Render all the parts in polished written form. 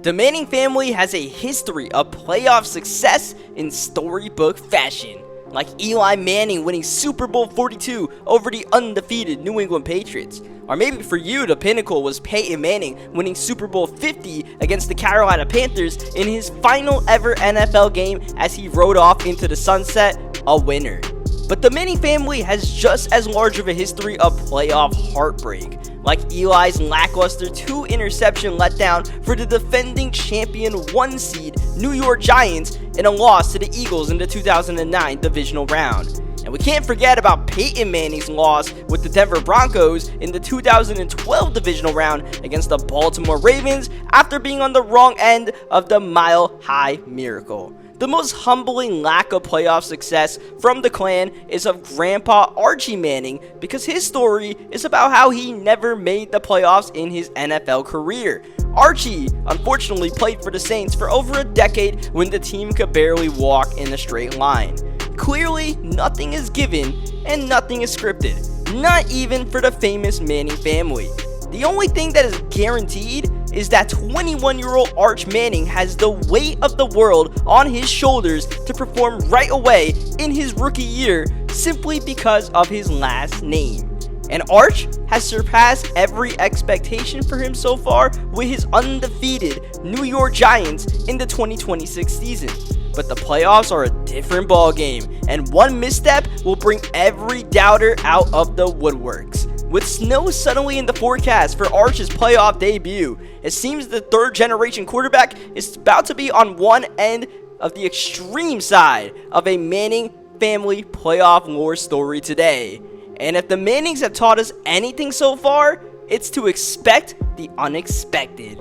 The Manning family has a history of playoff success in storybook fashion, like Eli Manning winning Super Bowl 42 over the undefeated New England Patriots. Or maybe for you, the pinnacle was Peyton Manning winning Super Bowl 50 against the Carolina Panthers in his final ever NFL game as he rode off into the sunset a winner. But the Manning family has just as large of a history of playoff heartbreak, like Eli's lackluster 2-interception letdown for the defending champion 1 seed New York Giants in a loss to the Eagles in the 2009 Divisional round. And we can't forget about Peyton Manning's loss with the Denver Broncos in the 2012 Divisional round against the Baltimore Ravens after being on the wrong end of the Mile High Miracle. The most humbling lack of playoff success from the clan is of Grandpa Archie Manning, because his story is about how he never made the playoffs in his NFL career. Archie unfortunately played for the Saints for over a decade when the team could barely walk in a straight line. Clearly, nothing is given and nothing is scripted, not even for the famous Manning family. The only thing that is guaranteed is that 21-year-old Arch Manning has the weight of the world on his shoulders to perform right away in his rookie year simply because of his last name. And Arch has surpassed every expectation for him so far with his undefeated New York Giants in the 2026 season. But the playoffs are a different ballgame, and one misstep will bring every doubter out of the woodworks. With snow suddenly in the forecast for Arch's playoff debut, it seems the third-generation quarterback is about to be on one end of the extreme side of a Manning family playoff lore story today. And if the Mannings have taught us anything so far, it's to expect the unexpected.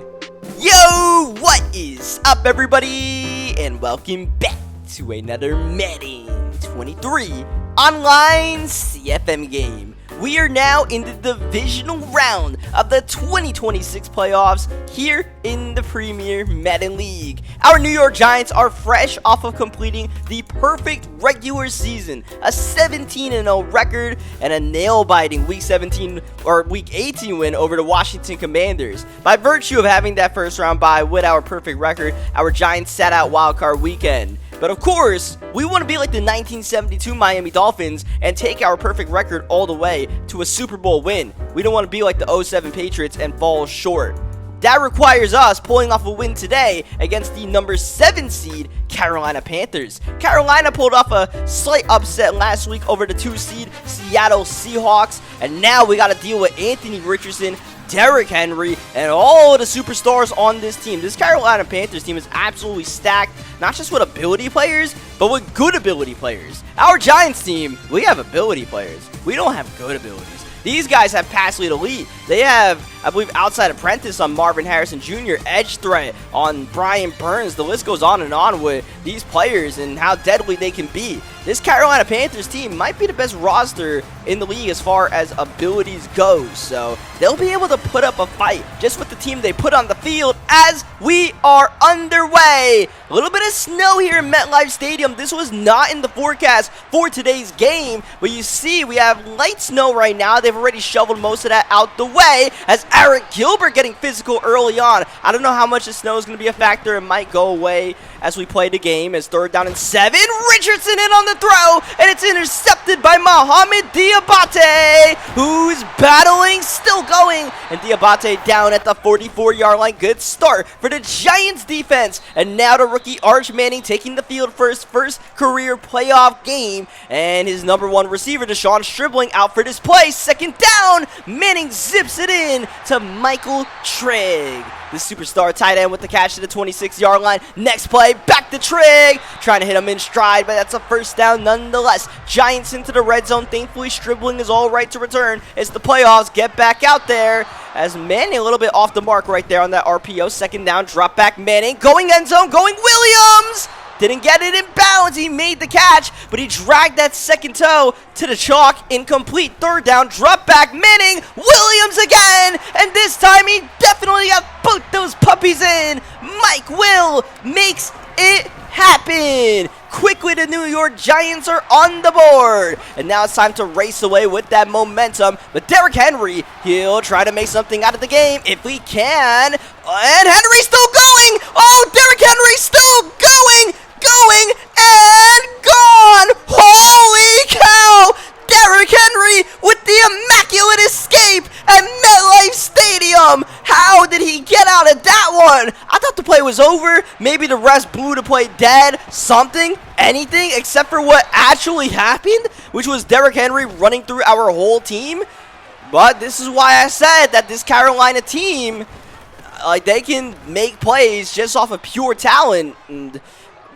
Yo, what is up, everybody? And welcome back to another Madden 23 online CFM game. We are now in the divisional round of the 2026 playoffs here in the Premier Madden League. Our New York Giants are fresh off of completing the perfect regular season, a 17-0 record, and a nail-biting Week 18 win over the Washington Commanders. By virtue of having that first round bye with our perfect record, our Giants sat out wildcard weekend. But of course, we want to be like the 1972 Miami Dolphins and take our perfect record all the way to a Super Bowl win. We don't want to be like the 07 Patriots and fall short. That requires us pulling off a win today against the number 7 seed Carolina Panthers. Carolina pulled off a slight upset last week over the 2 seed Seattle Seahawks, and now we got to deal with Anthony Richardson, Derrick Henry, and all of the superstars on this team. This Carolina Panthers team is absolutely stacked, not just with ability players, but with good ability players. Our Giants team, we have ability players. We don't have good abilities. These guys have pass lead elite. They have, I believe, outside apprentice on Marvin Harrison Jr., edge threat on Brian Burns. The list goes on and on with these players and how deadly they can be. This Carolina Panthers team might be the best roster in the league as far as abilities go. So they'll be able to put up a fight just with the team they put on the field as we are underway. A little bit of snow here in MetLife Stadium. This was not in the forecast for today's game, but you see we have light snow right now. They've already shoveled most of that out the way as Eric Gilbert getting physical early on. I don't know how much the snow is going to be a factor. It might go away as we play the game. As 3rd down and 7, Richardson in on the throw, and it's intercepted by Mohamed Diabate, who's battling, still going, and Diabate down at the 44-yard line. Good start for the Giants defense, and now the rookie Arch Manning taking the field for his first career playoff game, and his number 1 receiver Deshaun Stribling out for this play. 2nd down, Manning zips it in to Michael Trigg, the superstar tight end, with the catch to the 26-yard line. Next play, back to Trigg, trying to hit him in stride, but that's a 1st down nonetheless. Giants into the red zone. Thankfully, Stribling is all right to return. It's the playoffs. Get back out there as Manning a little bit off the mark right there on that RPO. 2nd down, drop back Manning, going end zone, going Williams. Didn't get it in bounds. He made the catch, but he dragged that 2nd toe to the chalk. Incomplete. 3rd down. Drop back. Manning. Williams again. And this time he definitely got both those puppies in. Mike Will makes it happen. Quickly, the New York Giants are on the board. And now it's time to race away with that momentum. But Derrick Henry, he'll try to make something out of the game if we can. And Henry's still going. but I thought the play was over. Maybe the rest blew the play dead, something, anything, except for what actually happened, which was Derrick Henry running through our whole team. But this is why I said that this Carolina team, like, they can make plays just off of pure talent and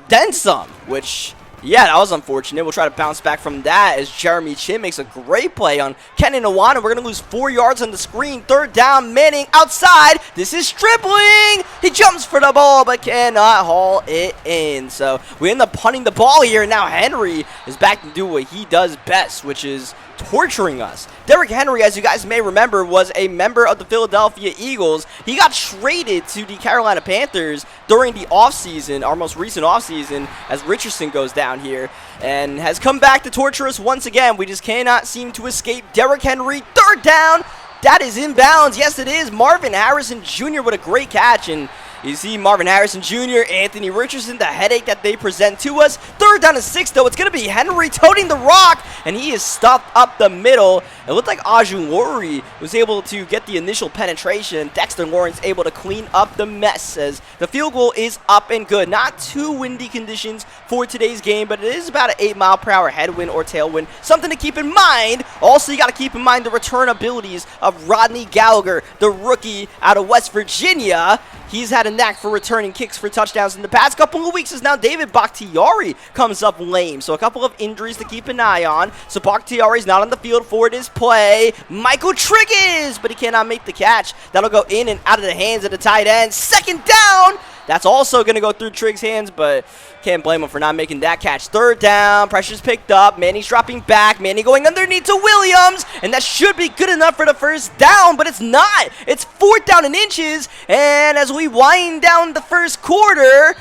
then some, which, yeah, that was unfortunate. We'll try to bounce back from that as Jeremy Chin makes a great play on Kenan Iwana. We're going to lose 4 yards on the screen. 3rd down, Manning outside. This is Stripling. He jumps for the ball but cannot haul it in. So we end up punting the ball here. Now Henry is back to do what he does best, which is torturing us. Derrick Henry, as you guys may remember, was a member of the Philadelphia Eagles. He got traded to the Carolina Panthers during the offseason, our most recent offseason, as Richardson goes down here, and has come back to torture us once again. We just cannot seem to escape. Derrick Henry, 3rd down. That is inbounds. Yes, it is. Marvin Harrison Jr. with a great catch, and you see Marvin Harrison Jr., Anthony Richardson, the headache that they present to us. 3rd down and 6, though. It's going to be Henry toting the rock, and he is stuffed up the middle. It looked like Ajulori was able to get the initial penetration. Dexter Lawrence able to clean up the mess as the field goal is up and good. Not too windy conditions for today's game, but it is about an 8-mile-per-hour headwind or tailwind. Something to keep in mind. Also, you got to keep in mind the return abilities of Rodney Gallagher, the rookie out of West Virginia. He's had a knack for returning kicks for touchdowns in the past couple of weeks, as now David Bakhtiari comes up lame. So a couple of injuries to keep an eye on. So Bakhtiari's not on the field for this play. Michael Trigg is, but he cannot make the catch. That'll go in and out of the hands of the tight end. 2nd down. That's also going to go through Trigg's hands, but can't blame him for not making that catch. 3rd down, pressure's picked up. Manny's dropping back. Manny going underneath to Williams, and that should be good enough for the 1st down, but it's not. It's 4th down and inches, and as we wind down the 1st quarter,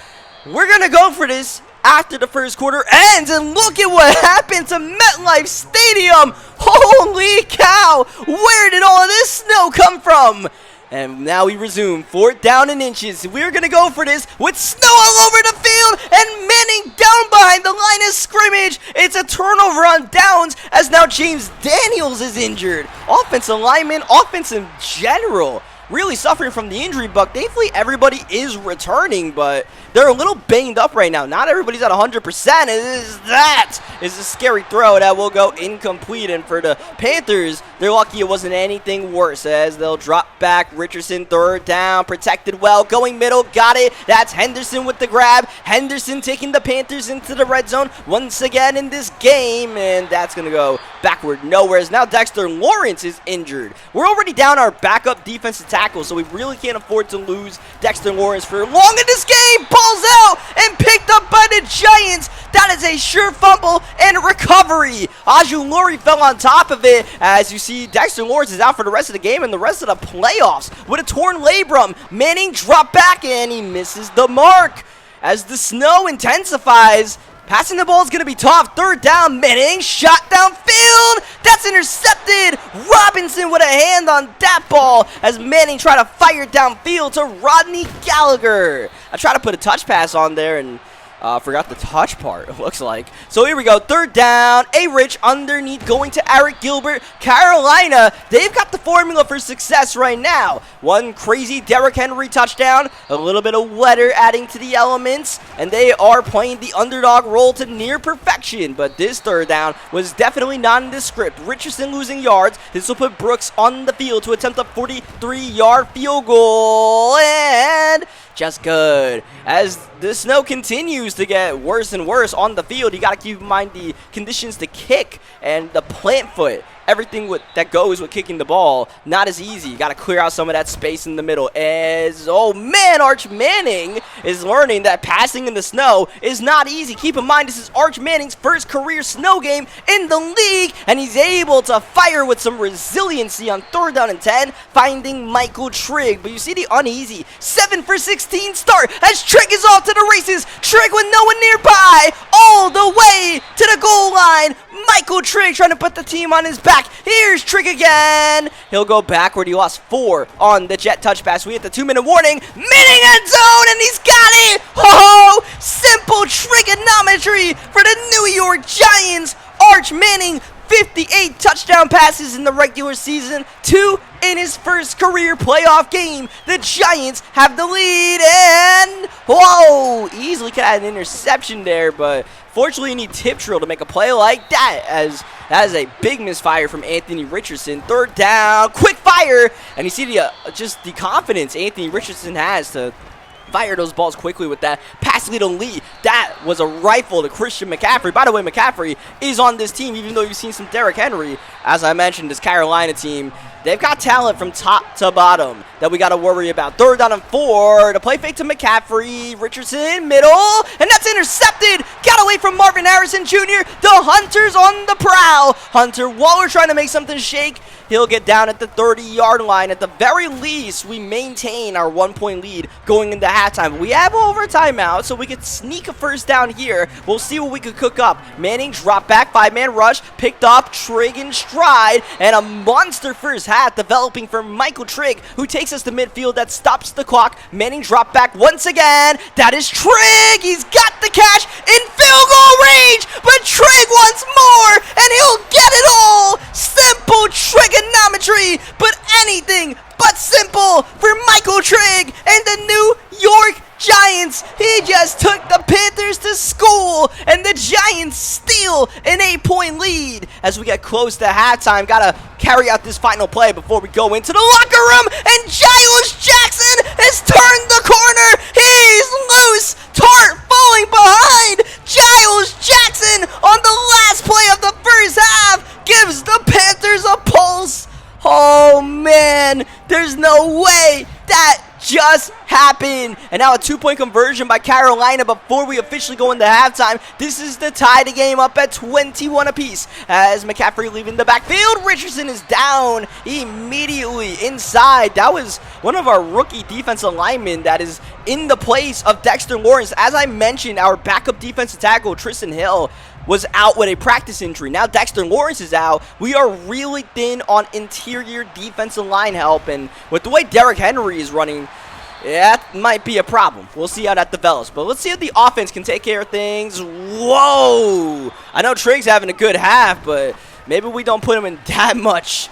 we're going to go for this after the 1st quarter ends, and look at what happened to MetLife Stadium. Holy cow, where did all of this snow come from? And now we resume 4th down and inches. We're going to go for this with snow all over the field and Manning down behind the line of scrimmage. It's a turnover on downs as now James Daniels is injured. Offensive lineman, offense in general, really suffering from the injury bug. Thankfully, everybody is returning, but they're a little banged up right now. Not everybody's at 100%. That is a scary throw that will go incomplete. And for the Panthers, they're lucky it wasn't anything worse as they'll drop back. Richardson, 3rd down, protected well, going middle, got it. That's Henderson with the grab. Henderson taking the Panthers into the red zone once again in this game, and that's going to go backward nowhere. As now Dexter Lawrence is injured. We're already down our backup defensive tackle, so we really can't afford to lose Dexter Lawrence for long in this game. Ball's out and picked up by the Giants. That is a sure fumble and recovery. Ajulori fell on top of it. As you see, Dexter Lawrence is out for the rest of the game and the rest of the playoffs with a torn labrum. Manning dropped back and he misses the mark. As the snow intensifies, passing the ball is going to be tough. 3rd down, Manning, shot downfield. That's intercepted. Robinson with a hand on that ball as Manning tried to fire downfield to Rodney Gallagher. I tried to put a touch pass on there and forgot the touch part, it looks like. So here we go, 3rd down, A-Rich underneath going to Eric Gilbert. Carolina, they've got the formula for success right now. One crazy Derrick Henry touchdown, a little bit of weather adding to the elements, and they are playing the underdog role to near perfection. But this 3rd down was definitely not in the script. Richardson losing yards. This will put Brooks on the field to attempt a 43-yard field goal, and just good. As the snow continues to get worse and worse on the field, you got to keep in mind the conditions to kick and the plant foot. Everything that goes with kicking the ball, not as easy. You got to clear out some of that space in the middle. As, oh man, Arch Manning is learning that passing in the snow is not easy. Keep in mind, this is Arch Manning's first career snow game in the league, and he's able to fire with some resiliency on 3rd down and 10, finding Michael Trigg. But you see the uneasy 7 for 16 start as Trigg is off to the races. Trigg with no one nearby, all the way to the goal line. Michael Trigg trying to put the team on his back. Here's Trigg again. He'll go backward. He lost 4 on the jet touch pass. We hit the 2-minute warning. Manning end zone, and he's got it. Oh, simple trigonometry for the New York Giants. Arch Manning, 58 touchdown passes in the regular season, 2 in his first career playoff game. The Giants have the lead, and whoa, easily could have had an interception there, but fortunately you need tip drill to make a play like that, as that is a big misfire from Anthony Richardson. Third down, quick fire, and you see the just the confidence Anthony Richardson has to fire those balls quickly with that pass lead on Lee. That was a rifle to Christian McCaffrey. By the way, McCaffrey is on this team, even though you've seen some Derrick Henry. As I mentioned, this Carolina team, they've got talent from top to bottom that we got to worry about. Third down and 4. The play fake to McCaffrey. Richardson, middle, and that's intercepted. Got away from Marvin Harrison Jr. The Hunter's on the prowl. Hunter Waller trying to make something shake. He'll get down at the 30-yard line. At the very least, we maintain our 1-point lead going into halftime. We have over timeout, so we could sneak a first down here. We'll see what we could cook up. Manning drop back, 5-man rush, picked up, Trigg in stride, and a monster first half developing for Michael Trigg, who takes us to midfield. That stops the clock. Manning drop back once again. That is Trigg. He's got the catch in field goal range, but Trigg wants more, and he'll get it all. Simple trigonometry, but anything but simple for Michael Trigg and the New York Giants. He just took the Panthers to school, and the Giants steal an 8-point lead as we get close to halftime. Gotta carry out this final play before we go into the locker room, and Giles Jackson has turned the corner. He's loose. Tart falling behind. Giles Jackson on the last play of the first half gives the Panthers a pulse. Oh man, there's no way that just happened. And now a 2-point conversion by Carolina before we officially go into halftime. This is to tie the game up at 21 apiece as McCaffrey leaving the backfield. Richardson is down immediately inside. That was one of our rookie defensive linemen that is in the place of Dexter Lawrence. As I mentioned, our backup defensive tackle Tristan Hill was out with a practice injury. Now Dexter Lawrence is out. We are really thin on interior defensive line help, and with the way Derrick Henry is running, yeah, that might be a problem. We'll see how that develops, but let's see if the offense can take care of things. Whoa! I know Trigg's having a good half, but maybe we don't put him in that much,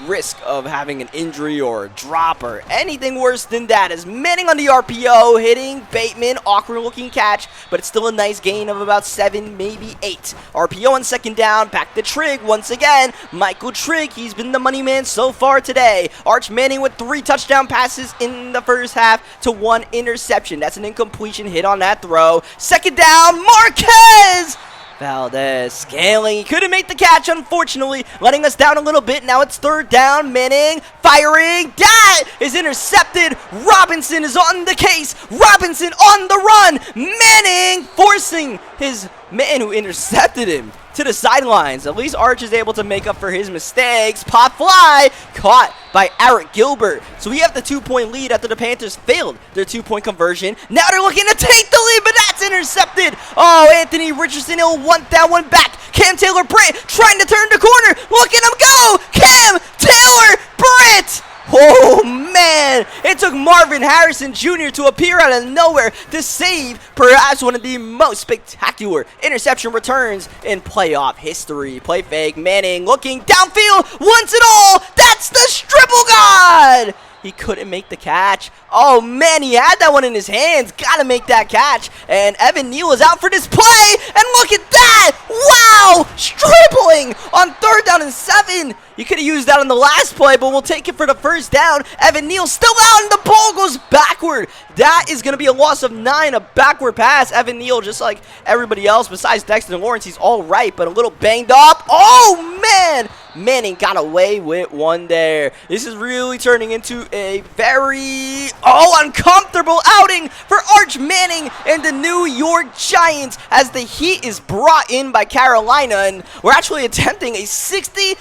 risk of having an injury or a drop or anything worse than that. As Manning on the RPO, hitting Bateman, awkward looking catch, but it's still a nice gain of about 7, maybe 8. RPO on second down, back to Trigg once again. Michael Trigg, he's been the money man so far today. Arch Manning with 3 touchdown passes in the first half to 1 interception. That's an incompletion hit on that throw. Second down, Marquez Valdez scaling. He couldn't make the catch, unfortunately, letting us down a little bit. Now it's third down. Manning firing. That is intercepted. Robinson is on the case. Robinson on the run. Manning forcing his man who intercepted him to the sidelines. At least Arch is able to make up for his mistakes. Pop fly caught by Eric Gilbert. So we have the 2-point lead after the Panthers failed their 2-point conversion. Now they're looking to take the lead, but that's intercepted. Oh, Anthony Richardson, he'll want that one back. Cam Taylor-Britt trying to turn the corner. Look at him go. Cam Taylor-Britt. Oh man, it took Marvin Harrison Jr. to appear out of nowhere to save perhaps one of the most spectacular interception returns in playoff history. Play fake, Manning looking downfield, wants it all. That's the Stribble God. He couldn't make the catch. Oh man, he had that one in his hands. Gotta make that catch. And Evan Neal is out for this play. And look at that. Wow, stribbling on third down and 7. You could have used that on the last play, but we'll take it for the first down. Evan Neal still out, and the ball goes backward. That is going to be a loss of 9, a backward pass. Evan Neal, just like everybody else besides Dexter Lawrence, he's all right, but a little banged up. Oh, man. Manning got away with one there. This is really turning into a very, uncomfortable outing for Arch Manning and the New York Giants as the heat is brought in by Carolina, and we're actually attempting a 63-yard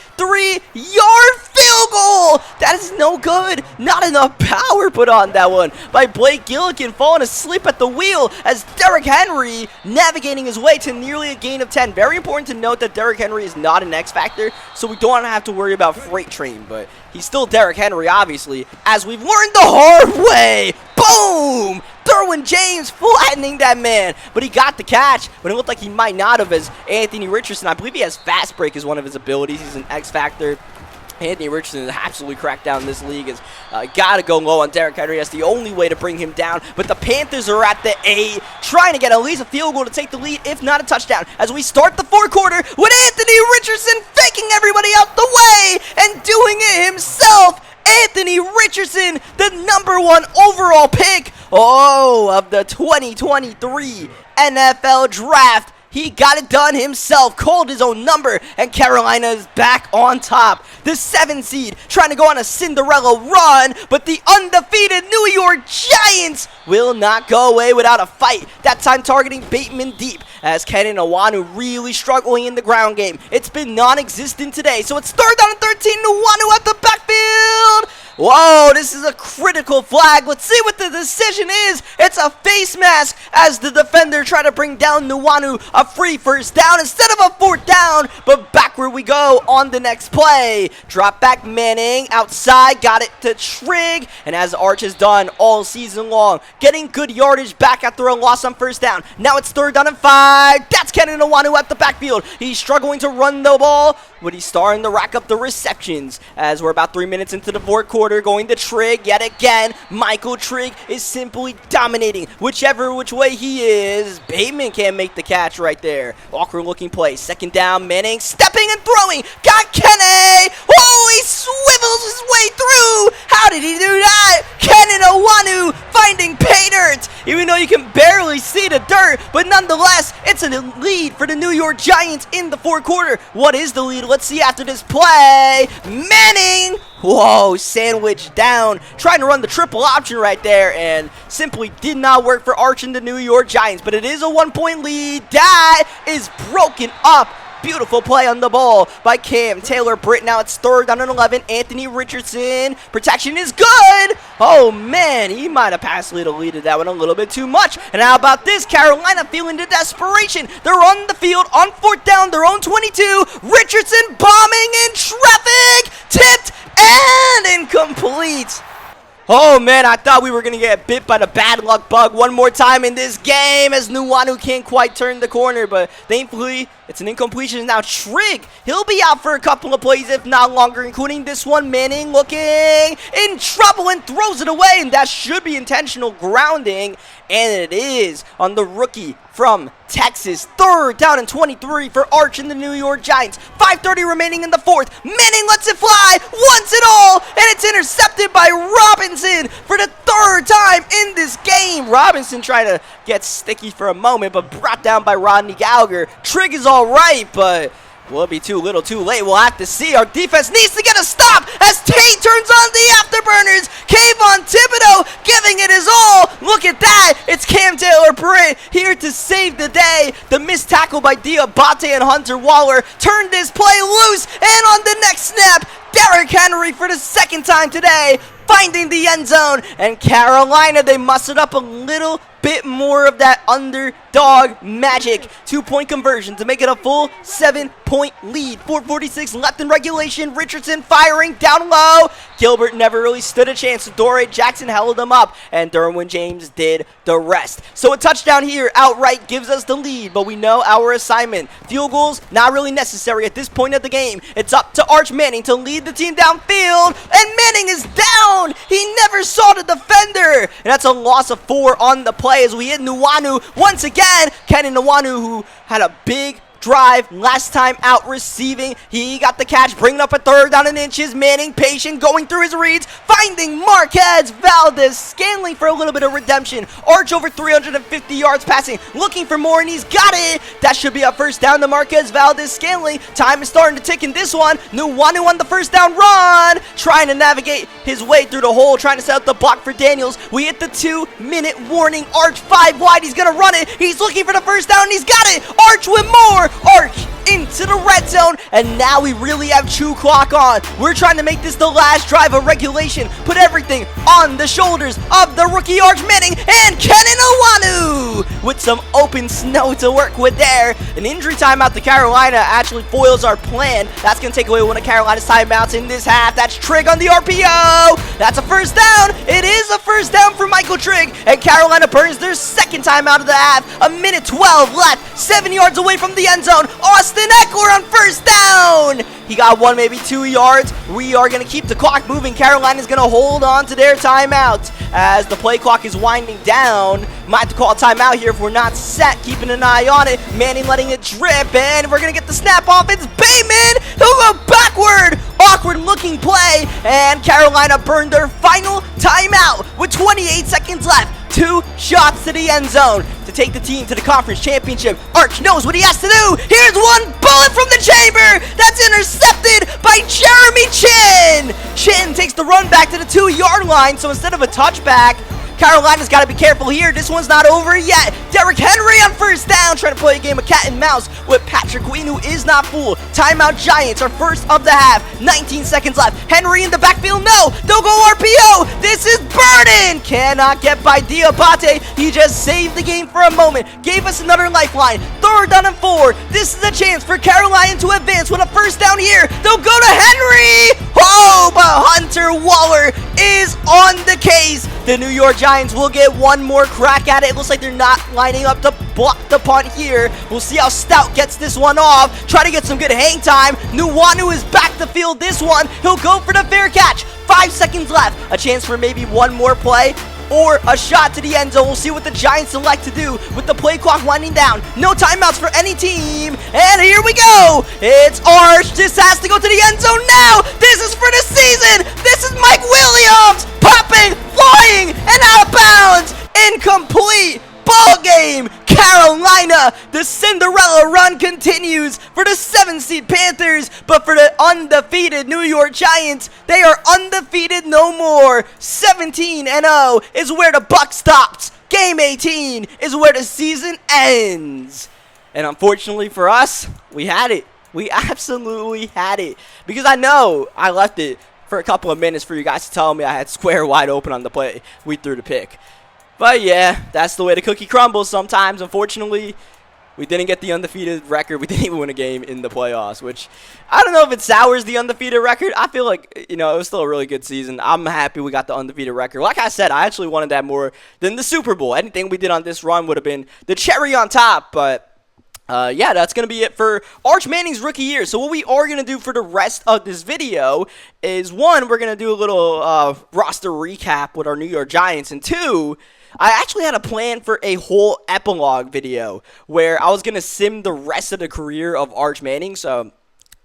field goal. That is no good. Not enough power put on that one by Blake Gillikin, falling asleep at the wheel as Derrick Henry navigating his way to nearly a gain of 10. Very important to note that Derrick Henry is not an X factor, so we don't have to worry about Freight Train, but he's still Derrick Henry, obviously, as we've learned the hard way. Boom! Derwin James flattening that man, but he got the catch, but it looked like he might not have, as Anthony Richardson, I believe he has fast break as one of his abilities. He's an X factor. Anthony Richardson has absolutely cracked down in this league. Has got to go low on Derrick Henry. That's the only way to bring him down. But the Panthers are at the 8, trying to get at least a field goal to take the lead, if not a touchdown, as we start the fourth quarter with Anthony Richardson faking everybody out the way and doing it himself. Anthony Richardson, the #1 overall pick, of the 2023 NFL Draft. He got it done himself, called his own number, and Carolina is back on top. The 7 seed trying to go on a Cinderella run, but the undefeated New York Giants will not go away without a fight. That time targeting Bateman deep, as Kenan Nwanu really struggling in the ground game. It's been non-existent today, so it's 3rd down and 13. Nwanu at the backfield. Whoa, this is a critical flag. Let's see what the decision is. It's a face mask as the defender tried to bring down Nwanu. A free first down instead of a 4th down, but backward we go on the next play. Drop back Manning outside, got it to Trigg, and as Arch has done all season long, getting good yardage back after a loss on 1st down. Now it's 3rd down and 5. That's Kenan Nwanu at the backfield. He's struggling to run the ball, but he's starting to rack up the receptions as we're about 3 minutes into the 4th quarter. Going to Trigg yet again. Michael Trigg is simply dominating whichever which way he is. Bateman can't make the catch right there. Awkward looking play. 2nd down. Manning stepping and throwing. Got Kenny. Oh, he swivels his way through. How did he do that? Kenan Nwanu finding pay dirt. Even though you can barely see the dirt, but nonetheless, it's a lead for the New York Giants in the 4th quarter. What is the lead? Let's see after this play. Manning. Whoa, sandwich down. Trying to run the triple option right there, and simply did not work for Arch and the New York Giants. But it is a 1-point lead. That is broken up. Beautiful play on the ball by Cam Taylor-Britt. Now it's 3rd down and 11. Anthony Richardson. Protection is good. Oh, man. He might have passed lead to that one a little bit too much. And how about this? Carolina feeling the desperation. They're on the field on 4th down, their own 22. Richardson bombing in traffic. Tipped and incomplete. Oh, man, I thought we were going to get bit by the bad luck bug one more time in this game as Nwanu can't quite turn the corner, but thankfully it's an incompletion. Now Trigg, he'll be out for a couple of plays, if not longer, including this one. Manning looking in trouble and throws it away, and that should be intentional grounding, and it is on the rookie from Texas. 3rd down and 23 for Arch and the New York Giants. 5:30 remaining in the 4th. Manning lets it fly, wants it all, and it's intercepted by Robinson for the 3rd time in this game. Robinson trying to get sticky for a moment, but brought down by Rodney Gallagher. Trigg is all right, but will it be too little too late? We'll have to see. Our defense needs to get a stop as Tate turns on the afterburners. Kayvon Thibodeau giving it his all. Look at that. It's Cam Taylor-Britt here to save the day. The missed tackle by Diabate and Hunter Waller turned this play loose. And on the next snap, Derrick Henry for the 2nd time today, finding the end zone. And Carolina, they mustered up a little bit more of that underdog magic. 2-point conversion to make it a full 7-point lead. 4:46 left in regulation. Richardson firing down low. Gilbert never really stood a chance. Dory Jackson held him up, and Derwin James did the rest. So a touchdown here outright gives us the lead, but we know our assignment. Field goals, not really necessary at this point of the game. It's up to Arch Manning to lead the team downfield, and Manning is down. He never saw the defender, and that's a loss of 4 on the play as we hit Nwanu once again. Kenan Nwanu, who had a big drive last time out receiving. He got the catch, bringing up a 3rd down and inches. Manning patient, going through his reads, finding Marquez Valdes-Scantling for a little bit of redemption. Arch over 350 yards passing, looking for more, and he's got it. That should be a 1st down to Marquez Valdes-Scantling. Time is starting to tick in this one. Nwanu on the 1st down run, trying to navigate his way through the hole, trying to set up the block for Daniels. We hit the 2-minute warning. Arch 5 wide, he's gonna run it. He's looking for the 1st down, and he's got it. Arch with more. Arch into the red zone, and now we really have chew clock on. We're trying to make this the last drive of regulation. Put everything on the shoulders of the rookie Arch Manning, and Kenan Nwanu with some open snow to work with there. An injury timeout to Carolina actually foils our plan. That's going to take away one of Carolina's timeouts in this half. That's Trigg on the RPO. That's a 1st down. It is a 1st down for Michael Trigg, and Carolina burns their 2nd timeout of the half. 1:12 left, 7 yards away from the end zone. Austin Eckler on 1st down. He got 1, maybe 2 yards. We are going to keep the clock moving. Carolina's going to hold on to their timeout as the play clock is winding down. Might have to call a timeout here if we're not set. Keeping an eye on it. Manning letting it drip, and we're going to get the snap off. It's Bateman. He'll go backward. Awkward looking play, and Carolina burned their final timeout with 28 seconds left. 2 shots to the end zone to take the team to the conference championship. Arch knows what he has to do. Here's one bullet from the chamber. That's intercepted by Jeremy Chin. Chin takes the run back to the 2-yard line, so instead of a touchback, Carolina's got to be careful here. This one's not over yet. Derrick Henry on first down, trying to play a game of cat and mouse with Patrick Queen, who is not fooled. Timeout Giants, our first of the half. 19 seconds left. Henry in the backfield. No, they'll go RPO. This is Burden. Cannot get by Diabate. He just saved the game for a moment. Gave us another lifeline. 3rd down and 4. This is a chance for Carolina to advance with a first down here. They'll go to Henry. Oh, but Hunter Waller is on the case. The New York Giants will get one more crack at it. It looks like they're not lining up to block the punt here. We'll see how Stout gets this one off. Try to get some good hang time. Nuwanu is back to field this one. He'll go for the fair catch. 5 seconds left. A chance for maybe one more play or a shot to the end zone. We'll see what the Giants elect to do with the play clock winding down. No timeouts for any team. And here we go. It's Arch. This has to go to the end zone now. This is for the season. This is Mike Williams. Popping, flying, and out of bounds. Incomplete. Ball game. Carolina, the Cinderella run continues for the 7th-seed Panthers, but for the undefeated New York Giants, they are undefeated no more. 17-0 is where the buck stops. Game 18 is where the season ends. And unfortunately for us, we had it. We absolutely had it. Because I know I left it for a couple of minutes for you guys to tell me I had square wide open on the play. We threw the pick. But yeah, that's the way the cookie crumbles sometimes. Unfortunately, we didn't get the undefeated record. We didn't even win a game in the playoffs, which I don't know if it sours the undefeated record. I feel like, it was still a really good season. I'm happy we got the undefeated record. Like I said, I actually wanted that more than the Super Bowl. Anything we did on this run would have been the cherry on top, but yeah, that's going to be it for Arch Manning's rookie year. So what we are going to do for the rest of this video is, 1, we're going to do a little roster recap with our New York Giants, and 2, I actually had a plan for a whole epilogue video where I was going to sim the rest of the career of Arch Manning. So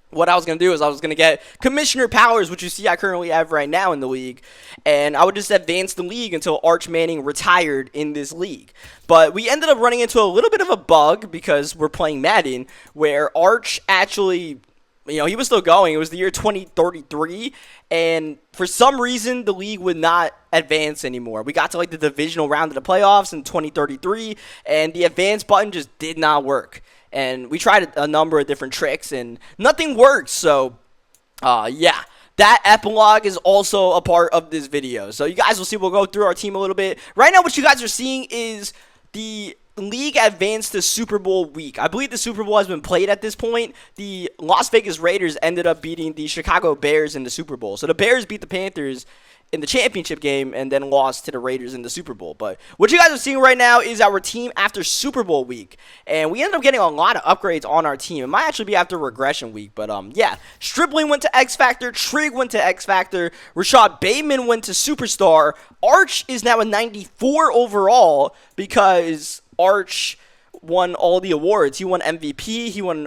what I was going to do is I was going to get commissioner powers, which you see I currently have right now in the league, and I would just advance the league until Arch Manning retired in this league. But we ended up running into a little bit of a bug because we're playing Madden, where Arch actually, he was still going. It was the year 2033, and for some reason, the league would not advance anymore. We got to the divisional round of the playoffs in 2033, and the advance button just did not work. And we tried a number of different tricks, and nothing worked. So, yeah, that epilogue is also a part of this video. So you guys will see. We'll go through our team a little bit. Right now, what you guys are seeing is the league advanced to Super Bowl week. I believe the Super Bowl has been played at this point. The Las Vegas Raiders ended up beating the Chicago Bears in the Super Bowl. So the Bears beat the Panthers in the championship game and then lost to the Raiders in the Super Bowl. But what you guys are seeing right now is our team after Super Bowl week. And we ended up getting a lot of upgrades on our team. It might actually be after regression week. But yeah, Stribling went to X Factor. Trig went to X Factor. Rashad Bateman went to Superstar. Arch is now a 94 overall because Arch won all the awards. He won MVP. He won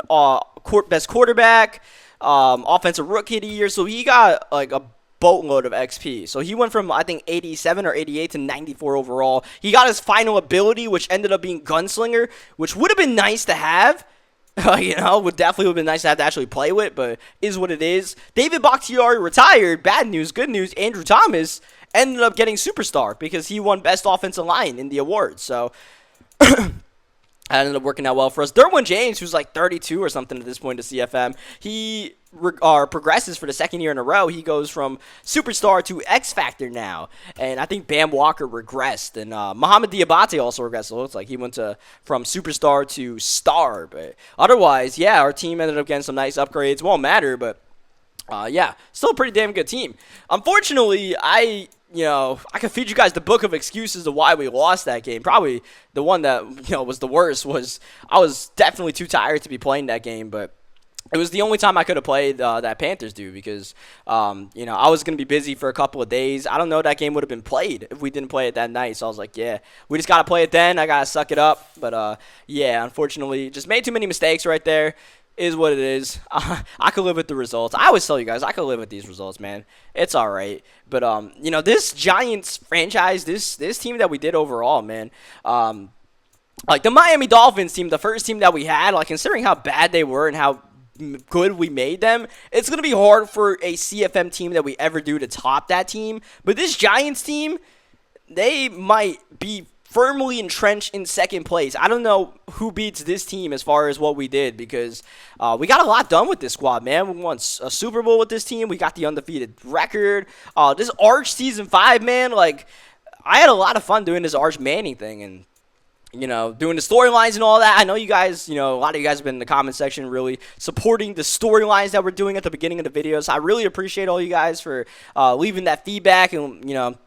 best quarterback, offensive rookie of the year. So he got a boatload of XP. So he went from, I think, 87 or 88 to 94 overall. He got his final ability, which ended up being Gunslinger, which would have been nice to have. Would definitely have been nice to have to actually play with, but is what it is. David Bakhtiari retired. Bad news, good news. Andrew Thomas ended up getting Superstar because he won Best Offensive Line in the awards. So that ended up working out well for us. Derwin James, who's 32 or something at this point to CFM, he progresses for the second year in a row. He goes from Superstar to X Factor now. And I think Bam Walker regressed. And Mohamed Diabate also regressed. So it looks like he went from Superstar to Star. But otherwise, yeah, our team ended up getting some nice upgrades. Won't matter, but yeah, still a pretty damn good team. Unfortunately, I could feed you guys the book of excuses of why we lost that game. Probably the one that, was the worst was I was definitely too tired to be playing that game. But it was the only time I could have played that Panthers dude because, I was going to be busy for a couple of days. I don't know if that game would have been played if we didn't play it that night. So I was like, yeah, we just got to play it then. I got to suck it up. But, yeah, unfortunately, just made too many mistakes right there. Is what it is. I could live with the results. I always tell you guys, I could live with these results, man. It's all right. But, this Giants franchise, this team that we did overall, man, like the Miami Dolphins team, the first team that we had, like considering how bad they were and how good we made them, it's going to be hard for a CFM team that we ever do to top that team. But this Giants team, they might be firmly entrenched in second place. I don't know who beats this team as far as what we did because we got a lot done with this squad, man. We won a Super Bowl with this team. We got the undefeated record. This Arch Season 5, man, like I had a lot of fun doing this Arch Manning thing and doing the storylines and all that. I know you guys, a lot of you guys have been in the comment section really supporting the storylines that we're doing at the beginning of the videos. I really appreciate all you guys for leaving that feedback and,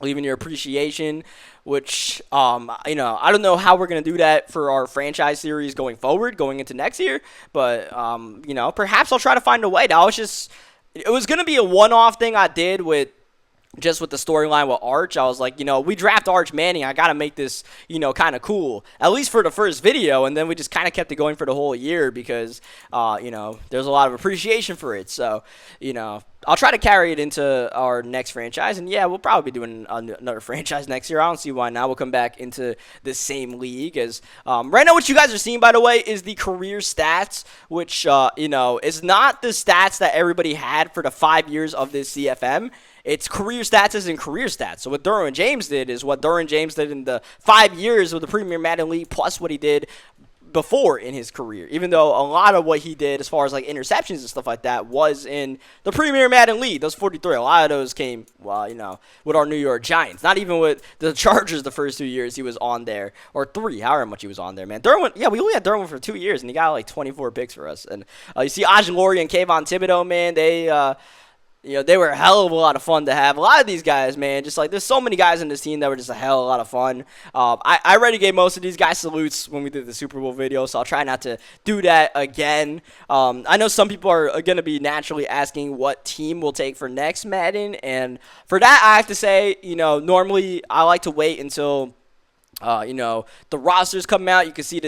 leaving your appreciation, which, I don't know how we're going to do that for our franchise series going forward, going into next year. But, perhaps I'll try to find a way. Now, it was going to be a one-off thing I did with the storyline with Arch. I was like, we draft Arch Manning. I got to make this, kind of cool, at least for the first video. And then we just kind of kept it going for the whole year because, there's a lot of appreciation for it. So, I'll try to carry it into our next franchise. And, yeah, we'll probably be doing another franchise next year. I don't see why not. We'll come back into the same league. As right now what you guys are seeing, by the way, is the career stats, which, is not the stats that everybody had for the 5 years of this CFM. It's career stats as in career stats. So what Derwin James did is what Derwin James did in the 5 years of the Premier Madden League plus what he did before in his career. Even though a lot of what he did as far as like interceptions and stuff like that was in the Premier Madden League. Those 43, a lot of those came, with our New York Giants. Not even with the Chargers the first 2 years he was on there. Or 3, however much he was on there, man. Derwin, yeah, we only had Derwin for 2 years and he got like 24 picks for us. And you see Ajilori and Kayvon Thibodeau, man, they were a hell of a lot of fun to have. A lot of these guys, man, just like there's so many guys in this team that were just a hell of a lot of fun. I already gave most of these guys salutes when we did the Super Bowl video, so I'll try not to do that again. I know some people are going to be naturally asking what team we'll take for next Madden, and for that I have to say, normally I like to wait until the rosters come out. You can see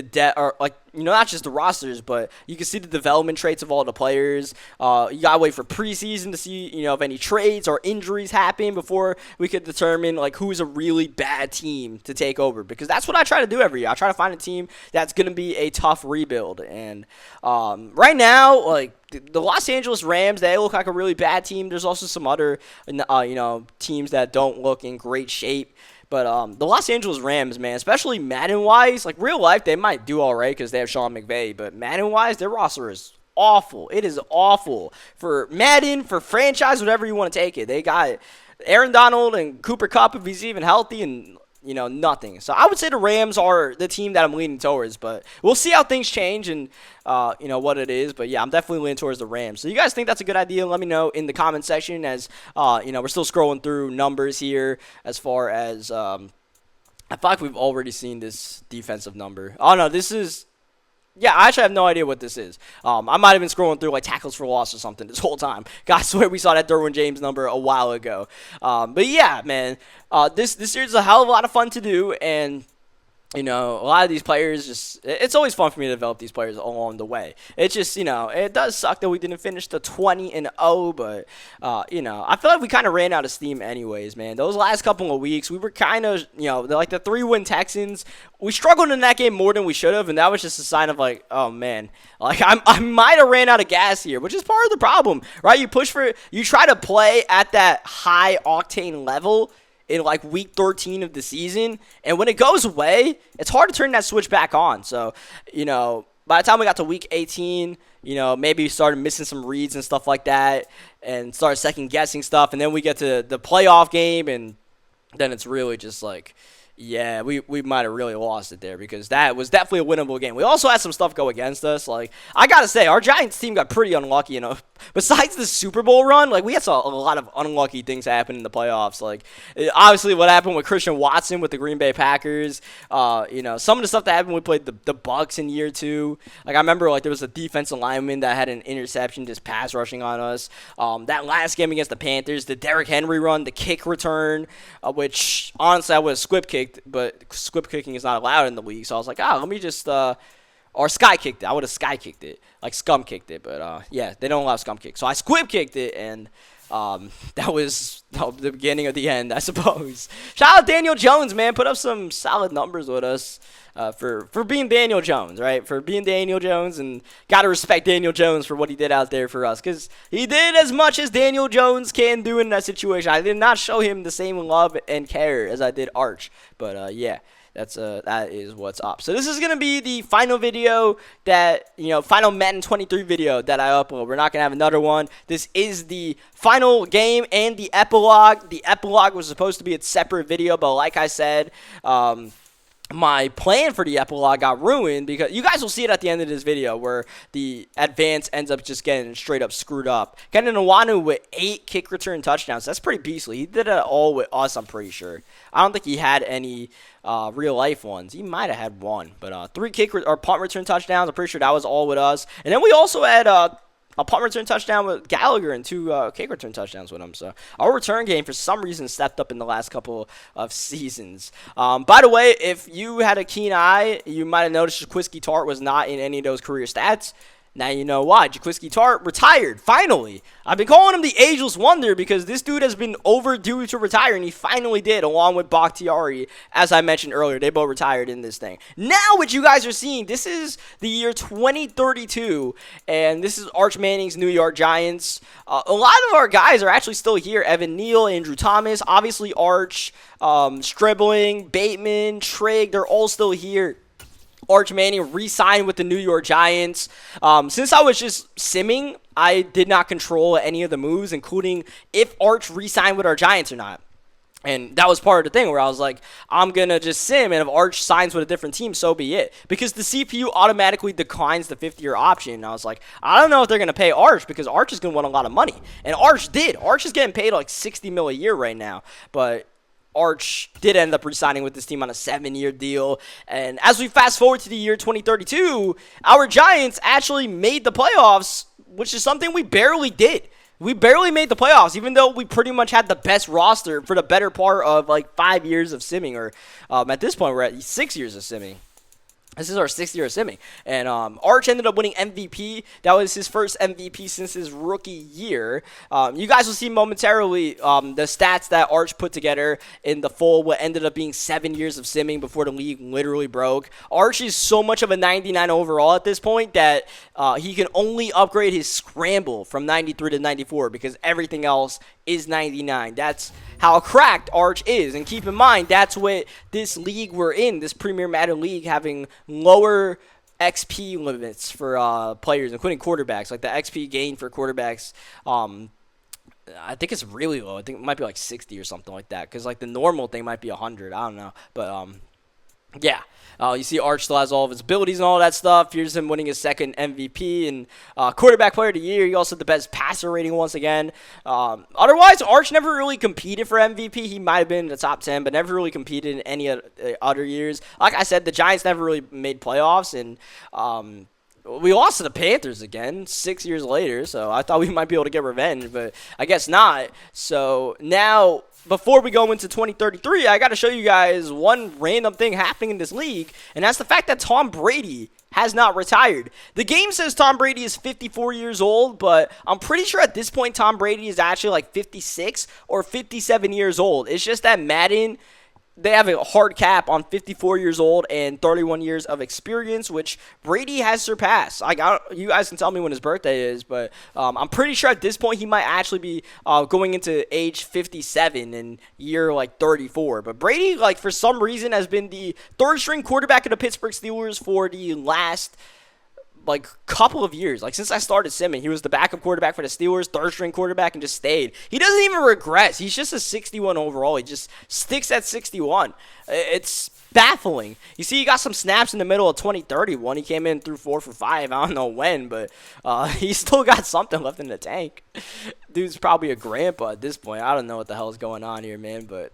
not just the rosters, but you can see the development traits of all the players. You gotta wait for preseason to see, if any trades or injuries happen before we could determine like who's a really bad team to take over. Because that's what I try to do every year. I try to find a team that's gonna be a tough rebuild. And right now, like the Los Angeles Rams, they look like a really bad team. There's also some other, teams that don't look in great shape. But the Los Angeles Rams, man, especially Madden-wise, like real life, they might do all right because they have Sean McVay. But Madden-wise, their roster is awful. It is awful. For Madden, for franchise, whatever you want to take it. They got Aaron Donald and Cooper Kupp if he's even healthy and, nothing. So I would say the Rams are the team that I'm leaning towards. But we'll see how things change and, what it is. But, yeah, I'm definitely leaning towards the Rams. So you guys think that's a good idea? Let me know in the comment section as, we're still scrolling through numbers here as far as I feel like we've already seen this defensive number. Oh, no, this is – yeah, I actually have no idea what this is. I might have been scrolling through like tackles for loss or something this whole time. God, I swear we saw that Derwin James number a while ago. But yeah, man, this series is a hell of a lot of fun to do, and a lot of these players it's always fun for me to develop these players along the way. It's just, it does suck that we didn't finish the 20-0, but, I feel like we kind of ran out of steam anyways, man. Those last couple of weeks, we were kind of, like the 3-win Texans, we struggled in that game more than we should have, and that was just a sign of like, oh, man, like I might have ran out of gas here, which is part of the problem, right? You try to play at that high octane level in like week 13 of the season, and when it goes away, it's hard to turn that switch back on. So, by the time we got to week 18, maybe we started missing some reads and stuff like that and started second guessing stuff, and then we get to the playoff game, and then it's really just like, yeah, we might have really lost it there because that was definitely a winnable game. We also had some stuff go against us. Like, I got to say, our Giants team got pretty unlucky in a besides the Super Bowl run, like we had a lot of unlucky things happen in the playoffs. Like obviously what happened with Christian Watson with the Green Bay Packers. Some of the stuff that happened when we played the Bucs in year 2. Like I remember like there was a defensive lineman that had an interception just pass rushing on us. That last game against the Panthers, the Derrick Henry run, the kick return, which honestly I would have squib kicked, but squib kicking is not allowed in the league. So I was like, let me just or sky kicked it. I would have sky kicked it, like scum kicked it. But yeah, they don't allow scum kick. So I squib kicked it, and that was the beginning of the end, I suppose. Shout out Daniel Jones, man. Put up some solid numbers with us for being Daniel Jones, right? For being Daniel Jones, and got to respect Daniel Jones for what he did out there for us, because he did as much as Daniel Jones can do in that situation. I did not show him the same love and care as I did Arch, but yeah. That is what's up. So this is going to be the final video final Madden 23 video that I upload. We're not going to have another one. This is the final game and the epilogue. The epilogue was supposed to be a separate video, but like I said, my plan for the epilogue got ruined because you guys will see it at the end of this video where the advance ends up just getting straight up screwed up. Kenan Nwanu with 8 kick return touchdowns. That's pretty beastly. He did it all with us, I'm pretty sure. I don't think he had any real life ones. He might have had one, but 3 punt return touchdowns. I'm pretty sure that was all with us. And then we also had a punt return touchdown with Gallagher and 2 kick return touchdowns with him. So our return game, for some reason, stepped up in the last couple of seasons. By the way, if you had a keen eye, you might have noticed Jaquiski Tartt was not in any of those career stats. Now you know why. Jaquiski Tartt retired, finally. I've been calling him the ageless wonder because this dude has been overdue to retire, and he finally did, along with Bakhtiari. As I mentioned earlier, they both retired in this thing. Now what you guys are seeing, this is the year 2032, and this is Arch Manning's New York Giants. A lot of our guys are actually still here. Evan Neal, Andrew Thomas, obviously Arch, Stribling, Bateman, Trigg, they're all still here. Arch Manning re-signed with the New York Giants. Since I was just simming, I did not control any of the moves, including if Arch re-signed with our Giants or not. And that was part of the thing where I was like, I'm going to just sim, and if Arch signs with a different team, so be it. Because the CPU automatically declines the 50-year option. And I was like, I don't know if they're going to pay Arch because Arch is going to want a lot of money. And Arch did. Arch is getting paid like $60 million a year right now. But Arch did end up re-signing with this team on a 7-year deal. And as we fast forward to the year 2032, our Giants actually made the playoffs, which is something we barely did. We barely made the playoffs, even though we pretty much had the best roster for the better part of like 5 years of simming. Or at this point, we're at 6 years of simming. This is our 6th year of simming. And Arch ended up winning MVP. That was his first MVP since his rookie year. You guys will see momentarily the stats that Arch put together in the full, what ended up being 7 years of simming before the league literally broke. Arch is so much of a 99 overall at this point that he can only upgrade his scramble from 93 to 94 because everything else is 99. That's how cracked Arch is. And keep in mind, that's what this league we're in, this Premier Madden League, having lower XP limits for players, including quarterbacks. Like the XP gain for quarterbacks, I think it's really low. I think it might be like 60 or something like that. Because like the normal thing might be 100. I don't know. But yeah. You see Arch still has all of his abilities and all that stuff. Here's him winning his 2nd MVP and quarterback player of the year. He also had the best passer rating once again. Otherwise, Arch never really competed for MVP. He might have been in the top 10, but never really competed in any other years. Like I said, the Giants never really made playoffs, and we lost to the Panthers again 6 years later, so I thought we might be able to get revenge, but I guess not. So now, before we go into 2033, I got to show you guys one random thing happening in this league, and that's the fact that Tom Brady has not retired. The game says Tom Brady is 54 years old, but I'm pretty sure at this point Tom Brady is actually like 56 or 57 years old. It's just that Madden, they have a hard cap on 54 years old and 31 years of experience, which Brady has surpassed. You guys can tell me when his birthday is, but I'm pretty sure at this point he might actually be going into age 57 in year like 34. But Brady, like for some reason, has been the 3rd string quarterback of the Pittsburgh Steelers for the last like couple of years. Like since I started simming, he was the backup quarterback for the Steelers, third string quarterback, and just stayed. He doesn't even regress. He's just a 61 overall. He just sticks at 61. It's baffling. You see, he got some snaps in the middle of 2031. He came in through 4 for 5. I don't know when, but he still got something left in the tank. Dude's probably a grandpa at this point. I don't know what the hell is going on here, man, but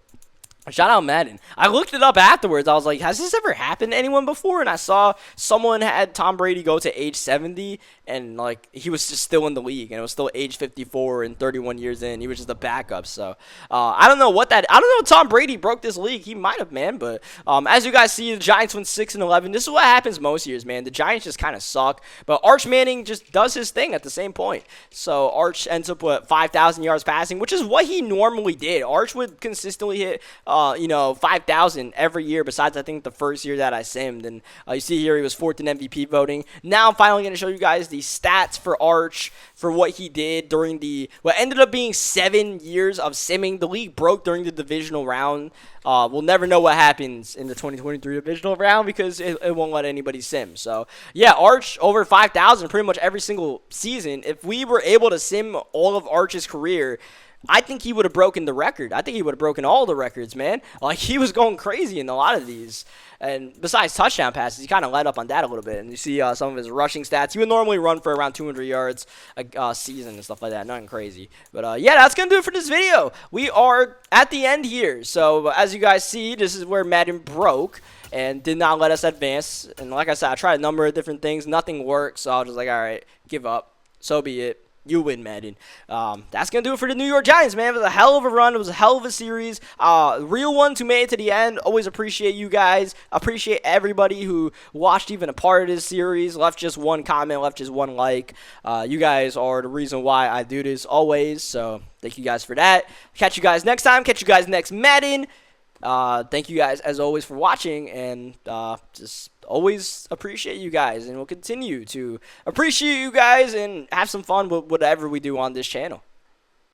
shout out Madden. I looked it up afterwards. I was like, has this ever happened to anyone before? And I saw someone had Tom Brady go to age 70, and like he was just still in the league, and it was still age 54 and 31 years in. He was just a backup. So I don't know what that. I don't know if Tom Brady broke this league. He might have, man. But as you guys see, the Giants went 6-11. This is what happens most years, man. The Giants just kind of suck, but Arch Manning just does his thing at the same point. So Arch ends up with 5,000 yards passing, which is what he normally did. Arch would consistently hit 5,000 every year, besides I think the first year that I simmed. And you see here he was 4th in MVP voting. Now I'm finally going to show you guys the stats for Arch for what he did during what ended up being 7 years of simming. The league broke during the divisional round. We'll never know what happens in the 2023 divisional round because it won't let anybody sim. So yeah, Arch over 5,000 pretty much every single season. If we were able to sim all of Arch's career, I think he would have broken the record. I think he would have broken all the records, man. Like, he was going crazy in a lot of these. And besides touchdown passes, he kind of let up on that a little bit. And you see some of his rushing stats. He would normally run for around 200 yards a season and stuff like that. Nothing crazy. But, yeah, that's going to do it for this video. We are at the end here. So, as you guys see, this is where Madden broke and did not let us advance. And like I said, I tried a number of different things. Nothing worked. So, I was just like, all right, give up. So be it. You win, Madden. That's going to do it for the New York Giants, man. It was a hell of a run. It was a hell of a series. Real ones who made it to the end. Always appreciate you guys. Appreciate everybody who watched even a part of this series. Left just one comment. Left just one like. You guys are the reason why I do this always. So thank you guys for that. Catch you guys next time. Catch you guys next Madden. Thank you guys, as always, for watching. And just always appreciate you guys, and we'll continue to appreciate you guys and have some fun with whatever we do on this channel.